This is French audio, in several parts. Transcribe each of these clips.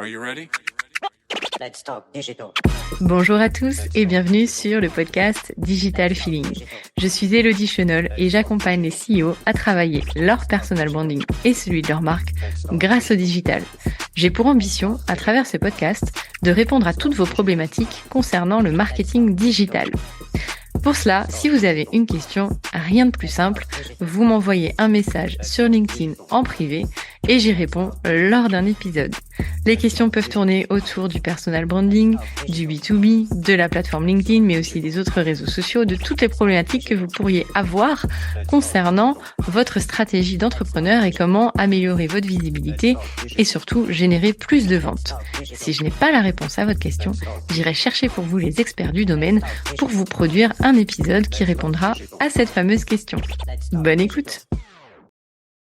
Are you ready? Let's talk digital. Bonjour à tous et bienvenue sur le podcast Digital Feeling. Je suis Elodie Chenol et j'accompagne les CEO à travailler leur personal branding et celui de leur marque grâce au digital. J'ai pour ambition, à travers ce podcast, de répondre à toutes vos problématiques concernant le marketing digital. Pour cela, si vous avez une question, rien de plus simple, vous m'envoyez un message sur LinkedIn en privé et j'y réponds lors d'un épisode. Les questions peuvent tourner autour du personal branding, du B2B, de la plateforme LinkedIn, mais aussi des autres réseaux sociaux, de toutes les problématiques que vous pourriez avoir concernant votre stratégie d'entrepreneur et comment améliorer votre visibilité et surtout générer plus de ventes. Si je n'ai pas la réponse à votre question, j'irai chercher pour vous les experts du domaine pour vous produire un épisode qui répondra à cette fameuse question. Bonne écoute!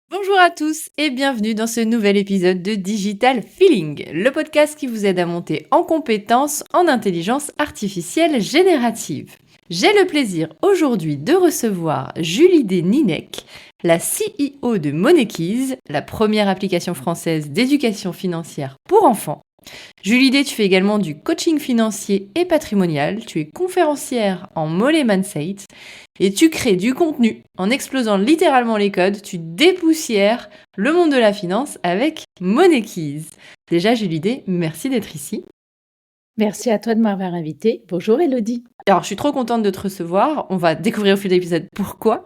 Bonjour à tous et bienvenue dans ce nouvel épisode de Digital Feeling, le podcast qui vous aide à monter en compétences en intelligence artificielle générative. J'ai le plaisir aujourd'hui de recevoir Julie Desninec, la CEO de Moneykeys, la première application française d'éducation financière pour enfants. Julie D, tu fais également du coaching financier et patrimonial, tu es conférencière en Molly Mindset et tu crées du contenu en explosant littéralement les codes, tu dépoussières le monde de la finance avec Moneykeys. Déjà Julie D, merci d'être ici. Merci à toi de m'avoir invitée. Bonjour Elodie. Alors, je suis trop contente de te recevoir. On va découvrir au fil de l'épisode pourquoi.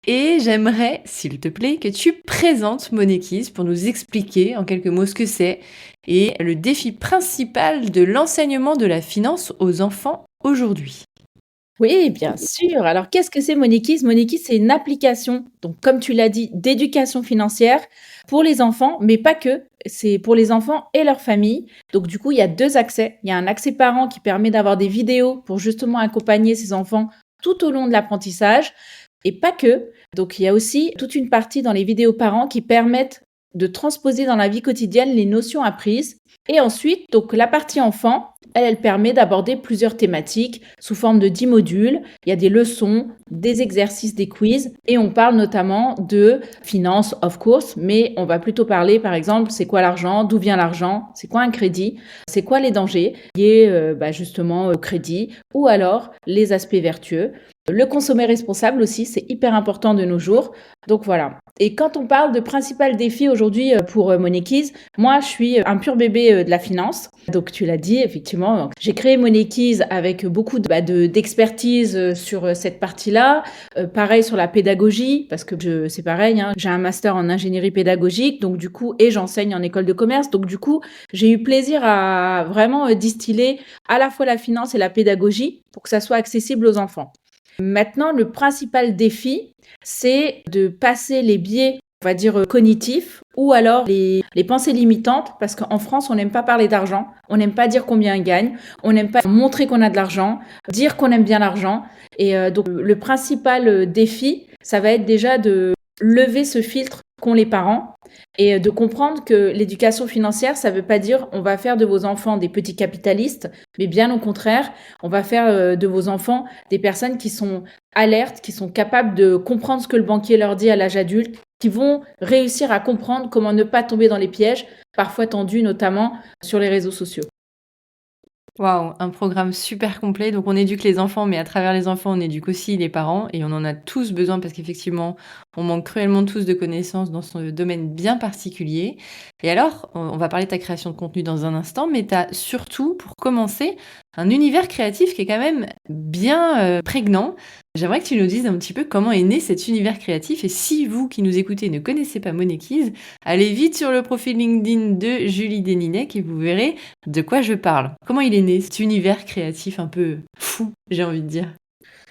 Et j'aimerais, s'il te plaît, que tu présentes Moneykeys pour nous expliquer en quelques mots ce que c'est et le défi principal de l'enseignement de la finance aux enfants aujourd'hui. Oui, bien sûr. Alors, qu'est-ce que c'est Moneykeys? Moneykeys, c'est une application, donc comme tu l'as dit, d'éducation financière pour les enfants, mais pas que. C'est pour les enfants et leurs familles. Donc, du coup, il y a deux accès. Il y a un accès parent qui permet d'avoir des vidéos pour justement accompagner ces enfants tout au long de l'apprentissage, et pas que. Donc, il y a aussi toute une partie dans les vidéos parents qui permettent de transposer dans la vie quotidienne les notions apprises. Et ensuite, donc la partie enfant, elle permet d'aborder plusieurs thématiques sous forme de 10 modules. Il y a des leçons, des exercices, des quiz et on parle notamment de finance, of course, mais on va plutôt parler, par exemple, c'est quoi l'argent, d'où vient l'argent, c'est quoi un crédit, c'est quoi les dangers liés justement au crédit ou alors les aspects vertueux. Le consommer responsable aussi, c'est hyper important de nos jours. Donc voilà. Et quand on parle de principal défi aujourd'hui pour Moneykeys, moi je suis un pur bébé de la finance. Donc tu l'as dit, effectivement, j'ai créé Moneykeys avec beaucoup d'expertise sur cette partie-là. Pareil sur la pédagogie, parce que c'est pareil, j'ai un master en ingénierie pédagogique, donc du coup, et j'enseigne en école de commerce. Donc du coup, j'ai eu plaisir à vraiment distiller à la fois la finance et la pédagogie pour que ça soit accessible aux enfants. Maintenant, le principal défi, c'est de passer les biais, on va dire, cognitifs ou alors les pensées limitantes parce qu'en France, on n'aime pas parler d'argent, on n'aime pas dire combien on gagne, on n'aime pas montrer qu'on a de l'argent, dire qu'on aime bien l'argent. Et donc, le principal défi, ça va être déjà de lever ce filtre qu'ont les parents et de comprendre que l'éducation financière, ça veut pas dire on va faire de vos enfants des petits capitalistes, mais bien au contraire, on va faire de vos enfants des personnes qui sont alertes, qui sont capables de comprendre ce que le banquier leur dit à l'âge adulte, qui vont réussir à comprendre comment ne pas tomber dans les pièges, parfois tendus notamment sur les réseaux sociaux. Waouh, un programme super complet. Donc on éduque les enfants, mais à travers les enfants, on éduque aussi les parents et on en a tous besoin parce qu'effectivement, on manque cruellement tous de connaissances dans ce domaine bien particulier. Et alors, on va parler de ta création de contenu dans un instant, mais tu as surtout, pour commencer, un univers créatif qui est quand même bien prégnant. J'aimerais que tu nous dises un petit peu comment est né cet univers créatif et si vous qui nous écoutez ne connaissez pas Moneykeys, allez vite sur le profil LinkedIn de Julie Desninec et vous verrez de quoi je parle. Comment il est né cet univers créatif un peu fou, j'ai envie de dire.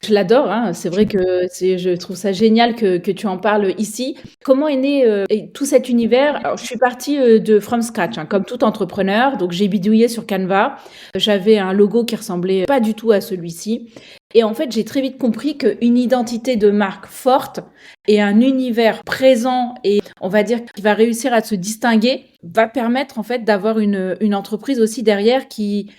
Je l'adore, c'est vrai que je trouve ça génial que tu en parles ici. Comment est né tout cet univers? Alors, je suis partie de from scratch, comme tout entrepreneur. Donc, j'ai bidouillé sur Canva. J'avais un logo qui ressemblait pas du tout à celui-ci. Et en fait, j'ai très vite compris qu'une identité de marque forte et un univers présent et on va dire qui va réussir à se distinguer va permettre en fait d'avoir une entreprise aussi derrière qui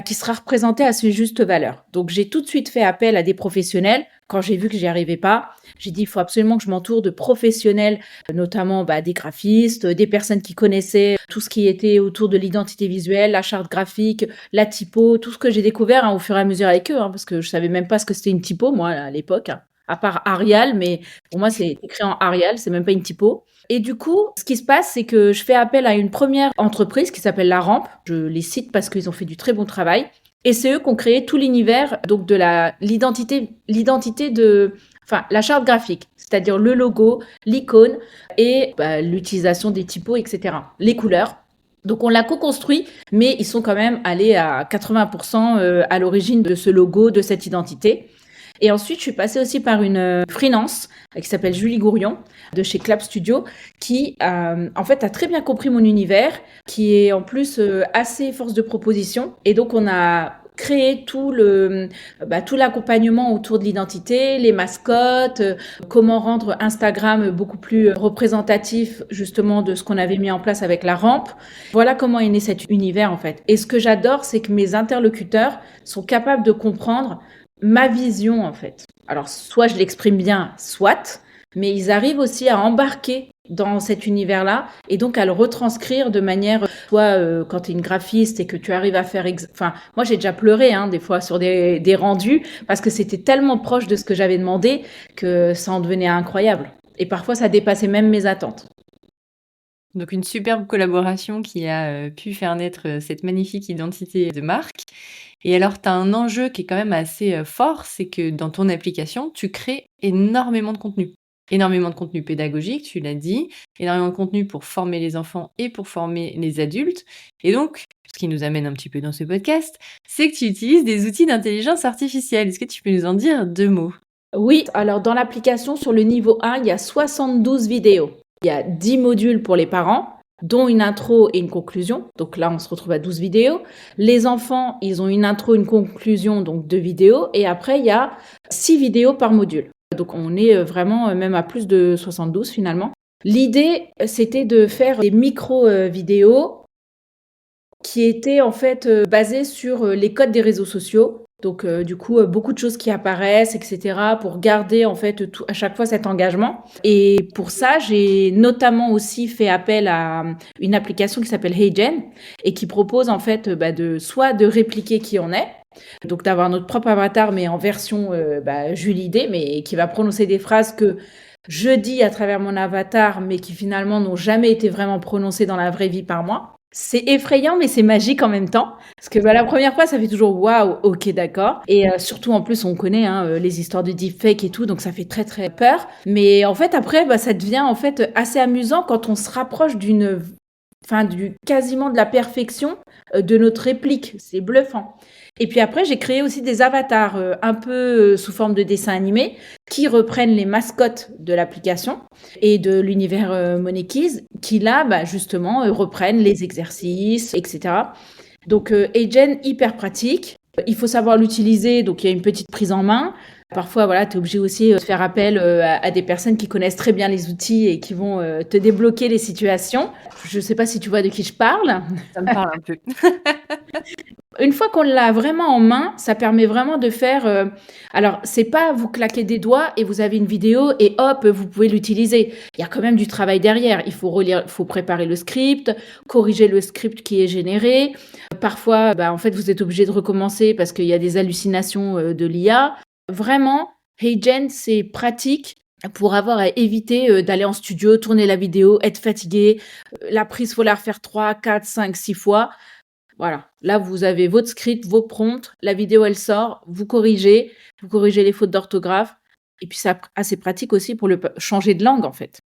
qui sera représenté à ses justes valeurs. Donc, j'ai tout de suite fait appel à des professionnels. Quand j'ai vu que j'y arrivais pas, j'ai dit, il faut absolument que je m'entoure de professionnels, notamment des graphistes, des personnes qui connaissaient tout ce qui était autour de l'identité visuelle, la charte graphique, la typo, tout ce que j'ai découvert au fur et à mesure avec eux, parce que je savais même pas ce que c'était une typo, moi, à l'époque, à part Arial, mais pour moi, c'est écrit en Arial, c'est même pas une typo. Et du coup, ce qui se passe, c'est que je fais appel à une première entreprise qui s'appelle La Rampe. Je les cite parce qu'ils ont fait du très bon travail. Et c'est eux qui ont créé tout l'univers donc de l'identité de, enfin, la charte graphique, c'est-à-dire le logo, l'icône et l'utilisation des typos, etc. Les couleurs. Donc on l'a co-construit, mais ils sont quand même allés à 80% à l'origine de ce logo, de cette identité. Et ensuite, je suis passée aussi par une freelance qui s'appelle Julie Gourion de chez Clap Studio, qui en fait a très bien compris mon univers, qui est en plus assez force de proposition. Et donc on a créé tout l'accompagnement autour de l'identité, les mascottes, comment rendre Instagram beaucoup plus représentatif justement de ce qu'on avait mis en place avec la rampe. Voilà comment est né cet univers en fait. Et ce que j'adore, c'est que mes interlocuteurs sont capables de comprendre ma vision en fait. Alors soit je l'exprime bien, soit, mais ils arrivent aussi à embarquer dans cet univers-là et donc à le retranscrire de manière, soit quand tu es une graphiste et que tu arrives à faire, enfin moi j'ai déjà pleuré des fois sur des rendus parce que c'était tellement proche de ce que j'avais demandé que ça en devenait incroyable. Et parfois ça dépassait même mes attentes. Donc une superbe collaboration qui a pu faire naître cette magnifique identité de marque. Et alors, tu as un enjeu qui est quand même assez fort, c'est que dans ton application, tu crées énormément de contenu. Énormément de contenu pédagogique, tu l'as dit, énormément de contenu pour former les enfants et pour former les adultes. Et donc, ce qui nous amène un petit peu dans ce podcast, c'est que tu utilises des outils d'intelligence artificielle. Est-ce que tu peux nous en dire 2 mots? Oui, alors dans l'application, sur le niveau 1, il y a 72 vidéos. Il y a 10 modules pour les parents, dont une intro et une conclusion. Donc là, on se retrouve à 12 vidéos. Les enfants, ils ont une intro, une conclusion, donc 2 vidéos. Et après, il y a 6 vidéos par module. Donc on est vraiment même à plus de 72 finalement. L'idée, c'était de faire des micro-vidéos qui étaient en fait basées sur les codes des réseaux sociaux. Donc du coup, beaucoup de choses qui apparaissent, etc. pour garder en fait à chaque fois cet engagement. Et pour ça, j'ai notamment aussi fait appel à une application qui s'appelle HeyGen et qui propose en fait soit de répliquer qui on est, donc d'avoir notre propre avatar mais en version Julie D, mais qui va prononcer des phrases que je dis à travers mon avatar mais qui finalement n'ont jamais été vraiment prononcées dans la vraie vie par moi. C'est effrayant, mais c'est magique en même temps. Parce que la première fois, ça fait toujours waouh, ok, d'accord. Et surtout, en plus, on connaît les histoires de deepfake et tout, donc ça fait très très peur. Mais en fait, après, ça devient en fait assez amusant quand on se rapproche quasiment de la perfection de notre réplique. C'est bluffant. Et puis après, j'ai créé aussi des avatars un peu sous forme de dessins animés qui reprennent les mascottes de l'application et de l'univers Moneykeys qui là, justement, reprennent les exercices, etc. Donc, HeyGen, hyper pratique. Il faut savoir l'utiliser, donc il y a une petite prise en main. Parfois, voilà, tu es obligé aussi de faire appel à des personnes qui connaissent très bien les outils et qui vont te débloquer les situations. Je ne sais pas si tu vois de qui je parle. Ça me parle un peu. Une fois qu'on l'a vraiment en main, ça permet vraiment de faire... alors, c'est pas vous claquez des doigts et vous avez une vidéo et hop, vous pouvez l'utiliser. Il y a quand même du travail derrière. Il faut relire, faut préparer le script, corriger le script qui est généré. Parfois, en fait, vous êtes obligé de recommencer parce qu'il y a des hallucinations de l'IA. Vraiment, HeyGen, c'est pratique pour avoir à éviter d'aller en studio, tourner la vidéo, être fatigué. La prise, faut la refaire 3, 4, 5, 6 fois. Voilà, là vous avez votre script, vos prompts, la vidéo elle sort, vous corrigez les fautes d'orthographe, et puis c'est assez pratique aussi pour changer de langue en fait.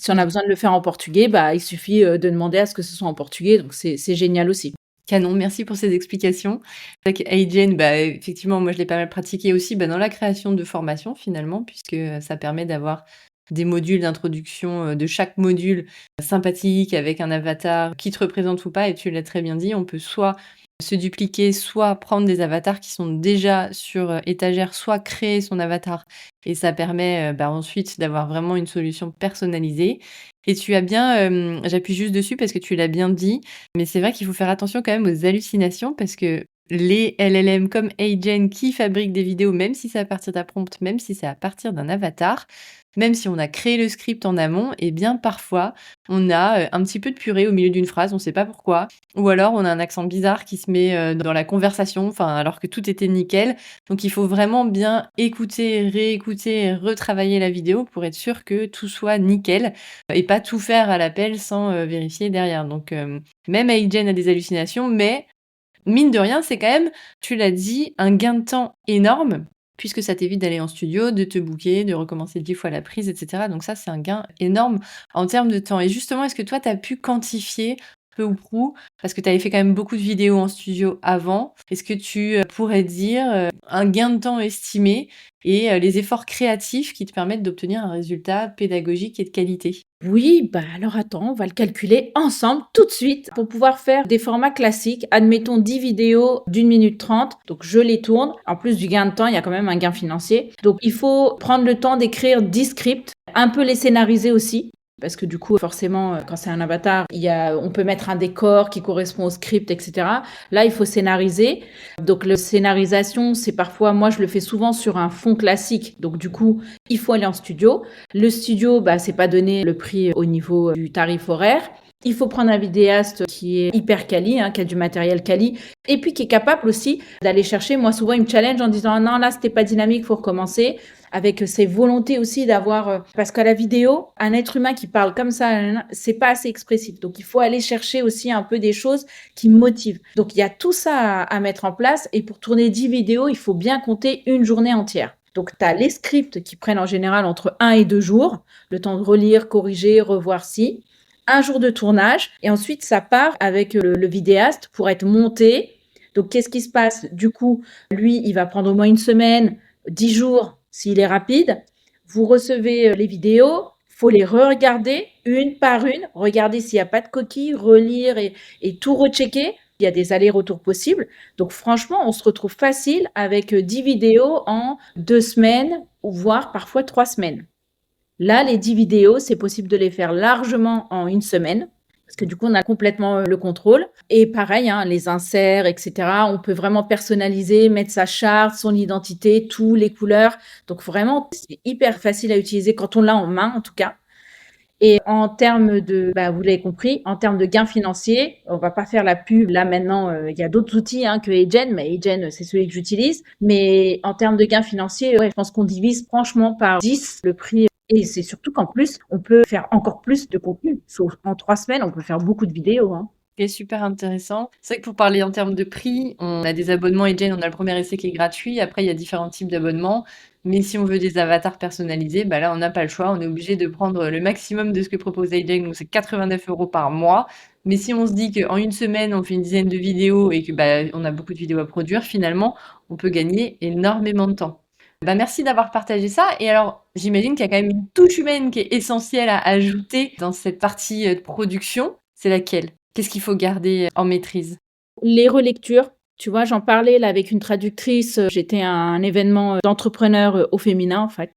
Si on a besoin de le faire en portugais, il suffit de demander à ce que ce soit en portugais, donc c'est génial aussi. Canon, merci pour ces explications. Avec HeyGen, effectivement, moi je l'ai pas mal pratiqué aussi dans la création de formations finalement, puisque ça permet d'avoir des modules d'introduction de chaque module sympathique avec un avatar qui te représente ou pas, et tu l'as très bien dit, on peut soit se dupliquer, soit prendre des avatars qui sont déjà sur étagère, soit créer son avatar, et ça permet ensuite d'avoir vraiment une solution personnalisée. Et tu as bien, j'appuie juste dessus parce que tu l'as bien dit, mais c'est vrai qu'il faut faire attention quand même aux hallucinations parce que les LLM comme HeyGen qui fabriquent des vidéos, même si c'est à partir d'un prompt, même si c'est à partir d'un avatar, même si on a créé le script en amont, eh bien parfois on a un petit peu de purée au milieu d'une phrase, on ne sait pas pourquoi, ou alors on a un accent bizarre qui se met dans la conversation, enfin alors que tout était nickel. Donc il faut vraiment bien écouter, réécouter, retravailler la vidéo pour être sûr que tout soit nickel et pas tout faire à l'appel sans vérifier derrière. Donc même HeyGen a des hallucinations, mais mine de rien, c'est quand même, tu l'as dit, un gain de temps énorme, puisque ça t'évite d'aller en studio, de te booker, de recommencer 10 fois la prise, etc. Donc ça, c'est un gain énorme en termes de temps. Et justement, est-ce que toi, tu as pu quantifier peu ou prou, parce que tu avais fait quand même beaucoup de vidéos en studio avant, est-ce que tu pourrais dire un gain de temps estimé et les efforts créatifs qui te permettent d'obtenir un résultat pédagogique et de qualité? Oui, bah alors attends, on va le calculer ensemble tout de suite pour pouvoir faire des formats classiques. Admettons 10 vidéos d'1 minute 30. Donc je les tourne. En plus du gain de temps, il y a quand même un gain financier. Donc il faut prendre le temps d'écrire 10 scripts, un peu les scénariser aussi. Parce que du coup, forcément, quand c'est un avatar, on peut mettre un décor qui correspond au script, etc. Là, il faut scénariser. Donc, la scénarisation, c'est parfois, moi, je le fais souvent sur un fond classique. Donc, du coup, il faut aller en studio. Le studio, bah, c'est pas donné le prix au niveau du tarif horaire. Il faut prendre un vidéaste qui est hyper quali, qui a du matériel quali, et puis qui est capable aussi d'aller chercher. Moi, souvent, il me challenge en disant, non, là, c'était pas dynamique, faut recommencer. Avec ses volontés aussi d'avoir, parce qu'à la vidéo, un être humain qui parle comme ça, c'est pas assez expressif. Donc, il faut aller chercher aussi un peu des choses qui motivent. Donc, il y a tout ça à mettre en place. Et pour tourner 10 vidéos, il faut bien compter une journée entière. Donc, tu as les scripts qui prennent en général entre 1 et 2 jours, le temps de relire, corriger, revoir si. Un jour de tournage. Et ensuite, ça part avec le vidéaste pour être monté. Donc, qu'est-ce qui se passe? Du coup, lui, il va prendre au moins une semaine, 10 jours, s'il est rapide. Vous recevez les vidéos, faut les re-regarder une par une, regarder s'il n'y a pas de coquilles, relire et tout rechecker. Il y a des allers-retours possibles. Donc franchement, on se retrouve facile avec 10 vidéos en 2 semaines, ou voire parfois 3 semaines. Là, les 10 vidéos, c'est possible de les faire largement en une semaine, parce que du coup, on a complètement le contrôle. Et pareil, les inserts, etc. On peut vraiment personnaliser, mettre sa charte, son identité, tous les couleurs. Donc vraiment, c'est hyper facile à utiliser quand on l'a en main, en tout cas. Et en termes de, vous l'avez compris, en termes de gains financiers, on va pas faire la pub. Là, maintenant, il y a d'autres outils que HeyGen, mais HeyGen, c'est celui que j'utilise. Mais en termes de gains financiers, ouais, je pense qu'on divise franchement par 10 le prix. Et c'est surtout qu'en plus, on peut faire encore plus de contenu. Sauf en 3 semaines, on peut faire beaucoup de vidéos. C'est super intéressant. C'est vrai que pour parler en termes de prix, on a des abonnements HeyGen, on a le premier essai qui est gratuit. Après, il y a différents types d'abonnements. Mais si on veut des avatars personnalisés, là, on n'a pas le choix. On est obligé de prendre le maximum de ce que propose HeyGen, donc c'est 89 € par mois. Mais si on se dit qu'en une semaine, on fait une dizaine de vidéos et que on a beaucoup de vidéos à produire, finalement, on peut gagner énormément de temps. Merci d'avoir partagé ça. Et alors, j'imagine qu'il y a quand même une touche humaine qui est essentielle à ajouter dans cette partie de production. C'est laquelle? Qu'est-ce qu'il faut garder en maîtrise? Les relectures. Tu vois, j'en parlais là avec une traductrice. J'étais à un événement d'entrepreneurs au féminin, en fait.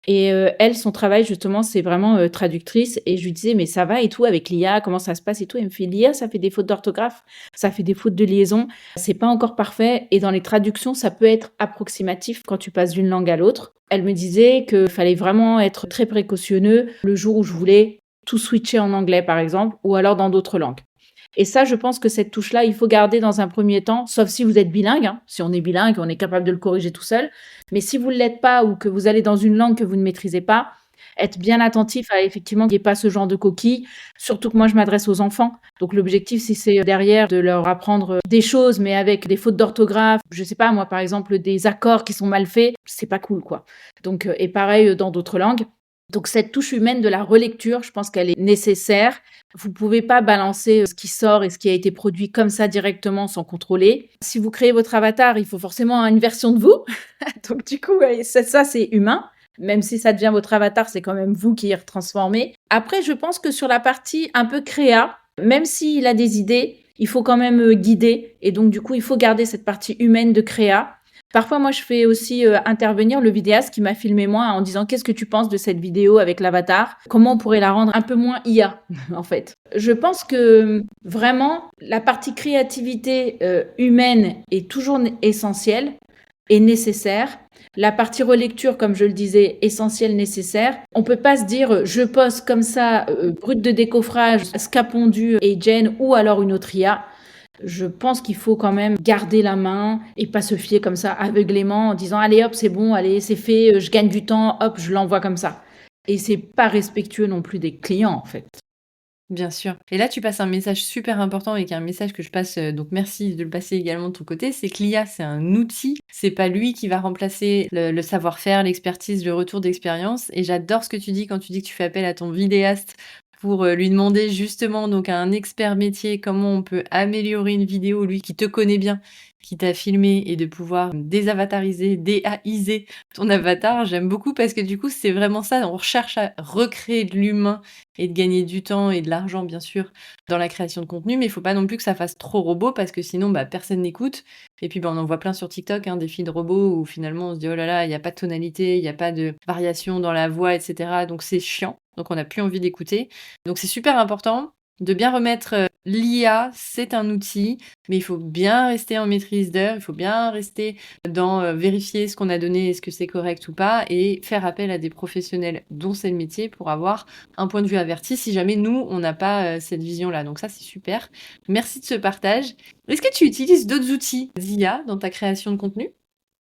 Et elle, son travail, justement, c'est vraiment traductrice. Et je lui disais, mais ça va et tout avec l'IA, comment ça se passe et tout. Elle me fait, l'IA, ça fait des fautes d'orthographe, ça fait des fautes de liaison. C'est pas encore parfait. Et dans les traductions, ça peut être approximatif quand tu passes d'une langue à l'autre. Elle me disait qu'il fallait vraiment être très précautionneux le jour où je voulais tout switcher en anglais, par exemple, ou alors dans d'autres langues. Et ça, je pense que cette touche-là, il faut garder dans un premier temps, sauf si vous êtes bilingue. Si on est bilingue, on est capable de le corriger tout seul. Mais si vous ne l'êtes pas ou que vous allez dans une langue que vous ne maîtrisez pas, être bien attentif à effectivement qu'il n'y ait pas ce genre de coquilles. Surtout que moi, je m'adresse aux enfants. Donc l'objectif, si c'est derrière de leur apprendre des choses, mais avec des fautes d'orthographe, je sais pas, moi, par exemple, des accords qui sont mal faits, c'est pas cool, quoi. Donc, et pareil dans d'autres langues. Donc cette touche humaine de la relecture, je pense qu'elle est nécessaire. Vous pouvez pas balancer ce qui sort et ce qui a été produit comme ça directement sans contrôler. Si vous créez votre avatar, il faut forcément une version de vous. Donc du coup, ça c'est humain. Même si ça devient votre avatar, c'est quand même vous qui y retransformez. Après, je pense que sur la partie un peu créa, même s'il a des idées, il faut quand même guider. Et donc du coup, il faut garder cette partie humaine de créa. Parfois, moi, je fais aussi intervenir le vidéaste qui m'a filmé moi en disant qu'est-ce que tu penses de cette vidéo avec l'avatar? Comment on pourrait la rendre un peu moins IA, en fait. Je pense que vraiment, la partie créativité humaine est toujours essentielle et nécessaire. La partie relecture, comme je le disais, essentielle, nécessaire. On peut pas se dire je poste comme ça, brut de décoffrage, Scapondu et Jen ou alors une autre IA. Je pense qu'il faut quand même garder la main et pas se fier comme ça aveuglément en disant allez hop c'est bon, allez c'est fait, je gagne du temps, hop je l'envoie comme ça. Et c'est pas respectueux non plus des clients en fait. Bien sûr. Et là, tu passes un message super important et qui est un message que je passe, donc merci de le passer également de ton côté, c'est que l'IA, c'est un outil, c'est pas lui qui va remplacer le savoir-faire, l'expertise, le retour d'expérience. Et j'adore ce que tu dis quand tu dis que tu fais appel à ton vidéaste pour lui demander justement, donc à un expert métier, comment on peut améliorer une vidéo, lui qui te connaît bien, qui t'a filmé, et de pouvoir désavatariser, déAIser ton avatar. J'aime beaucoup parce que du coup, c'est vraiment ça, on recherche à recréer de l'humain et de gagner du temps et de l'argent, bien sûr, dans la création de contenu, mais il faut pas non plus que ça fasse trop robot parce que sinon, personne n'écoute. Et puis, on en voit plein sur TikTok, hein, des filles de robots où finalement on se dit oh là là, il n'y a pas de tonalité, il n'y a pas de variation dans la voix, etc. Donc c'est chiant. Donc on n'a plus envie d'écouter. Donc c'est super important de bien remettre l'IA, c'est un outil, mais il faut bien rester en maîtrise d'œuvre, il faut bien rester dans vérifier ce qu'on a donné, est-ce que c'est correct ou pas, et faire appel à des professionnels dont c'est le métier pour avoir un point de vue averti si jamais nous, on n'a pas cette vision-là. Donc ça, c'est super. Merci de ce partage. Est-ce que tu utilises d'autres outils d'IA dans ta création de contenu?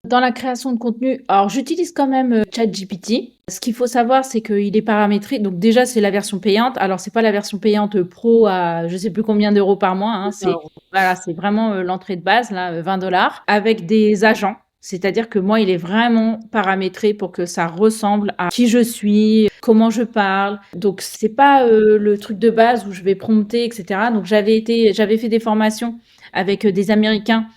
Dans la création de contenu, alors j'utilise quand même ChatGPT. Ce qu'il faut savoir, c'est qu'il est paramétré. Donc déjà, c'est la version payante. Alors c'est pas la version payante pro à je sais plus combien d'euros par mois. Hein. C'est voilà, c'est vraiment l'entrée de base là, 20 $ avec des agents. C'est-à-dire que moi, il est vraiment paramétré pour que ça ressemble à qui je suis, comment je parle. Donc c'est pas le truc de base où je vais prompter, etc. Donc j'avais fait des formations avec des Américains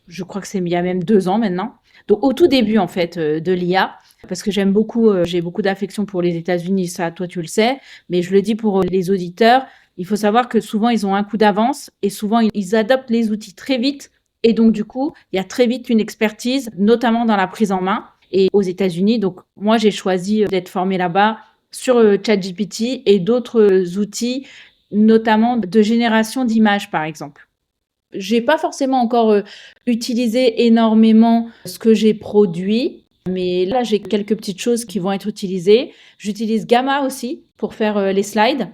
je crois que c'est il y a même 2 ans maintenant. Donc au tout début en fait de l'IA, parce que j'aime beaucoup, j'ai beaucoup d'affection pour les États-Unis, ça toi tu le sais, mais je le dis pour les auditeurs, il faut savoir que souvent ils ont un coup d'avance et souvent ils adoptent les outils très vite et donc du coup il y a très vite une expertise, notamment dans la prise en main. Et aux États-Unis, donc moi j'ai choisi d'être formée là-bas sur ChatGPT et d'autres outils, notamment de génération d'images par exemple. J'ai pas forcément encore utilisé énormément ce que j'ai produit, mais là j'ai quelques petites choses qui vont être utilisées. J'utilise Gamma aussi pour faire les slides.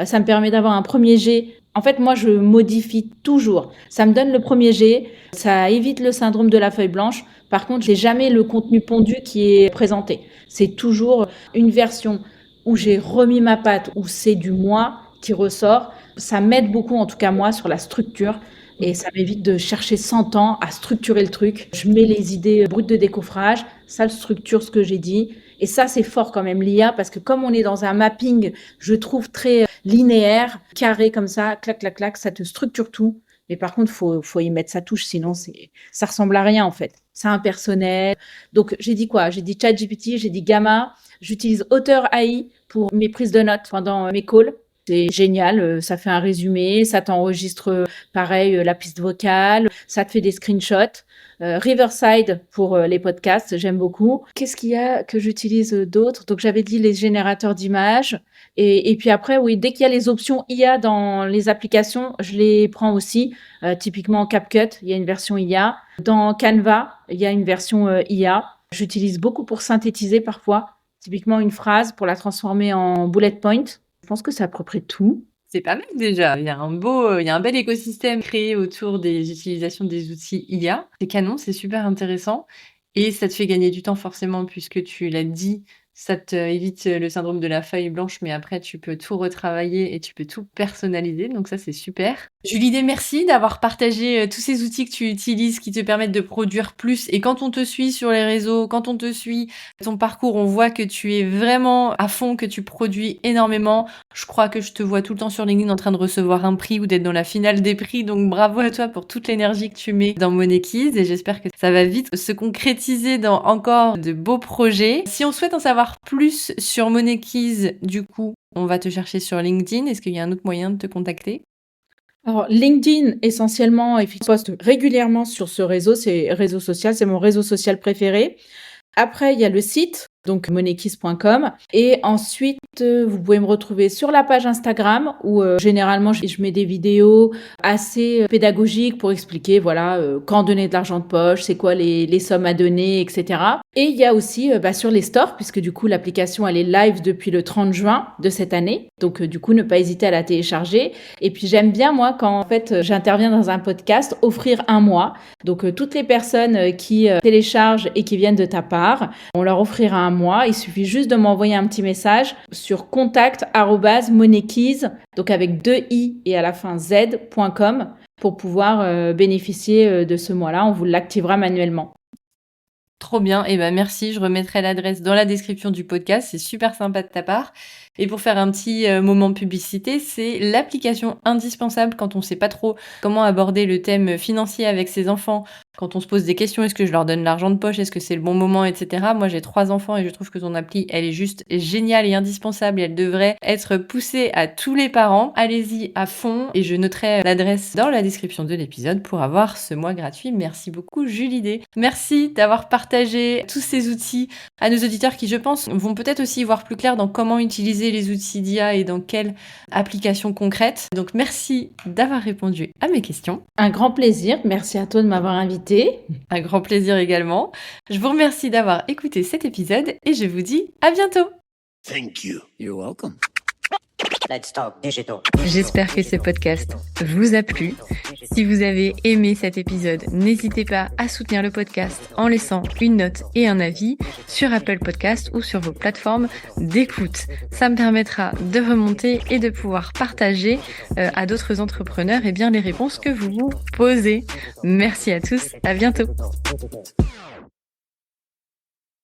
Ça me permet d'avoir un premier jet. En fait, moi je modifie toujours. Ça me donne le premier jet, ça évite le syndrome de la feuille blanche. Par contre, j'ai jamais le contenu pondu qui est présenté. C'est toujours une version où j'ai remis ma patte, où c'est du moi qui ressort. Ça m'aide beaucoup, en tout cas moi, sur la structure. Et ça m'évite de chercher 100 ans à structurer le truc. Je mets les idées brutes de décoffrage, ça le structure ce que j'ai dit. Et ça, c'est fort quand même l'IA, parce que comme on est dans un mapping, je trouve très linéaire, carré comme ça, clac, clac, clac, ça te structure tout. Mais par contre, faut y mettre sa touche, sinon ça ressemble à rien en fait. C'est impersonnel. Donc j'ai dit quoi? J'ai dit ChatGPT, j'ai dit Gamma. J'utilise Auteur AI pour mes prises de notes pendant mes calls. C'est génial, ça fait un résumé, ça t'enregistre pareil la piste vocale, ça te fait des screenshots. Riverside pour les podcasts, j'aime beaucoup. Qu'est-ce qu'il y a que j'utilise d'autre? Donc j'avais dit les générateurs d'images. Et puis après, oui, dès qu'il y a les options IA dans les applications, je les prends aussi. Typiquement CapCut, il y a une version IA. Dans Canva, il y a une version IA. J'utilise beaucoup pour synthétiser parfois. Typiquement une phrase pour la transformer en bullet point. Je pense que c'est à peu près tout. C'est pas mal déjà. Il y a un bel écosystème créé autour des utilisations des outils IA. C'est canon, c'est super intéressant. Et ça te fait gagner du temps forcément puisque tu l'as dit, ça te évite le syndrome de la feuille blanche, mais après tu peux tout retravailler et tu peux tout personnaliser. Donc ça, c'est super. Julie, merci d'avoir partagé tous ces outils que tu utilises qui te permettent de produire plus. Et quand on te suit sur les réseaux, quand on te suit ton parcours, on voit que tu es vraiment à fond, que tu produis énormément. Je crois que je te vois tout le temps sur LinkedIn en train de recevoir un prix ou d'être dans la finale des prix. Donc bravo à toi pour toute l'énergie que tu mets dans Moneykeys et j'espère que ça va vite se concrétiser dans encore de beaux projets. Si on souhaite en savoir plus sur Moneykeys, du coup, on va te chercher sur LinkedIn. Est-ce qu'il y a un autre moyen de te contacter? Alors LinkedIn essentiellement et je poste régulièrement sur ce réseau, c'est mon réseau social préféré. Après, il y a le site, donc monekis.com. Et ensuite, vous pouvez me retrouver sur la page Instagram où généralement je mets des vidéos assez pédagogiques pour expliquer voilà quand donner de l'argent de poche, c'est quoi les sommes à donner, etc. Et il y a aussi sur les stores, puisque du coup l'application elle est live depuis le 30 juin de cette année. Donc du coup, ne pas hésiter à la télécharger. Et puis j'aime bien moi quand en fait j'interviens dans un podcast offrir un mois. Donc toutes les personnes qui téléchargent et qui viennent de ta part, on leur offrira un mois. Il suffit juste de m'envoyer un petit message sur contact@monekis, donc avec 2 i et à la fin z.com pour pouvoir bénéficier de ce mois-là. On vous l'activera manuellement. Trop bien, et ben merci, je remettrai l'adresse dans la description du podcast, c'est super sympa de ta part. Et pour faire un petit moment de publicité, c'est l'application indispensable quand on sait pas trop comment aborder le thème financier avec ses enfants, quand on se pose des questions, est-ce que je leur donne l'argent de poche, est-ce que c'est le bon moment, etc. Moi j'ai 3 enfants et je trouve que ton appli, elle est juste géniale et indispensable et elle devrait être poussée à tous les parents. Allez-y à fond et je noterai l'adresse dans la description de l'épisode pour avoir ce mois gratuit. Merci beaucoup Julie D. Merci d'avoir partagé tous ces outils à nos auditeurs qui, je pense, vont peut-être aussi y voir plus clair dans comment utiliser les outils d'IA et dans quelles applications concrètes. Donc merci d'avoir répondu à mes questions. Un grand plaisir, merci à toi de m'avoir invité. Un grand plaisir également. Je vous remercie d'avoir écouté cet épisode et je vous dis à bientôt. Thank you. You're welcome. Let's talk digital. J'espère que ce podcast vous a plu. Si vous avez aimé cet épisode, n'hésitez pas à soutenir le podcast en laissant une note et un avis sur Apple Podcast ou sur vos plateformes d'écoute. Ça me permettra de remonter et de pouvoir partager à d'autres entrepreneurs les réponses que vous vous posez. Merci à tous, à bientôt.